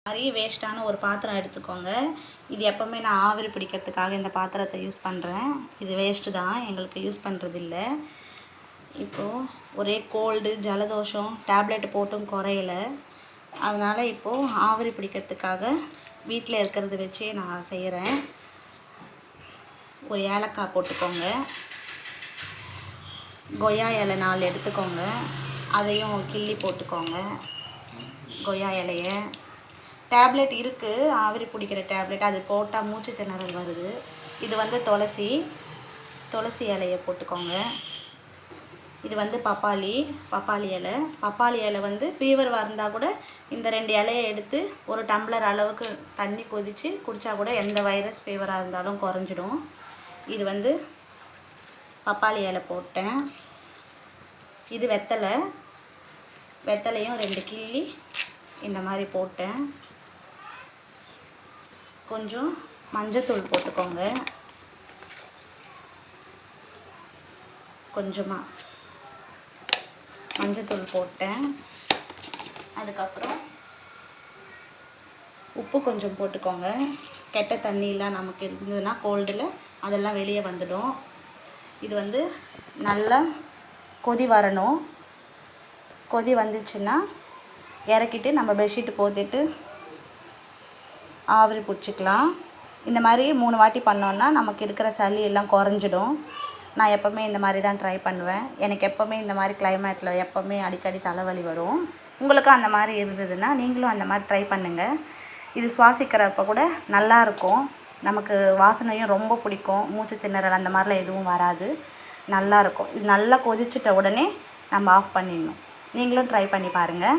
நிறைய வேஸ்ட்டான ஒரு பாத்திரம் எடுத்துக்கோங்க. இது எப்போவுமே நான் ஆவிரி பிடிக்கிறதுக்காக இந்த பாத்திரத்தை யூஸ் பண்ணுறேன். இது வேஸ்ட்டு தான், எங்களுக்கு யூஸ் பண்ணுறது இல்லை. இப்போது ஒரே கோல்டு ஜலதோஷம் டேப்லெட் போட்டும் குறையல. அதனால் இப்போது ஆவிரி பிடிக்கிறதுக்காக வீட்டில் இருக்கிறத வச்சே நான் செய்கிறேன். ஒரு ஏலக்காய் போட்டுக்கோங்க. கொய்யா இலை 4 எடுத்துக்கோங்க, அதையும் கிள்ளி போட்டுக்கோங்க. கொய்யா இலையை டேப்லெட் இருக்குது, ஆவிரி பிடிக்கிற டேப்லெட், அது போட்டால் மூச்சு திணறல் வருது. இது வந்து துளசி இலையை போட்டுக்கோங்க. இது வந்து பப்பாளி இலை வந்து ஃபீவர் வந்தால் கூட இந்த 2 இலையை எடுத்து ஒரு டம்ளர் அளவுக்கு தண்ணி கொதித்து குடித்தா கூட எந்த வைரஸ் ஃபீவராக இருந்தாலும் குறைஞ்சிடும். இது வந்து பப்பாளி இலை போட்டேன். இது வெத்தலையும் 2 கிள்ளி இந்த மாதிரி போட்டேன். கொஞ்சம் மஞ்சத்தூள் போட்டுக்கோங்க. கொஞ்சமாக மஞ்சத்தூள் போட்டேன். அதுக்கப்புறம் உப்பு கொஞ்சம் போட்டுக்கோங்க. கெட்ட தண்ணியெலாம் நமக்கு இருந்ததுன்னா கோல்டில் அதெல்லாம் வெளியே வந்துடும். இது வந்து நல்லா கொதி வரணும். கொதி வந்துச்சுன்னா இறக்கிட்டு நம்ம பெட்ஷீட்டு போத்திட்டு ஆவிரி பிடிச்சிக்கலாம். இந்த மாதிரி 3 வாட்டி பண்ணோன்னா நமக்கு இருக்கிற சளி எல்லாம் குறைஞ்சிடும். நான் எப்போவுமே இந்த மாதிரி தான் ட்ரை பண்ணுவேன். எனக்கு எப்போவுமே இந்த மாதிரி கிளைமேட்டில் எப்போவுமே அடிக்கடி தலைவலி வரும். உங்களுக்கும் அந்த மாதிரி இருந்ததுன்னா நீங்களும் அந்த மாதிரி ட்ரை பண்ணுங்கள். இது சுவாசிக்கிறப்ப கூட நல்லாயிருக்கும். நமக்கு வாசனையும் ரொம்ப பிடிக்கும். மூச்சு திணறல் அந்த மாதிரிலாம் எதுவும் வராது, நல்லாயிருக்கும். இது நல்லா கொதிச்சிட்ட உடனே நம்ம ஆஃப் பண்ணிடணும். நீங்களும் ட்ரை பண்ணி பாருங்கள்.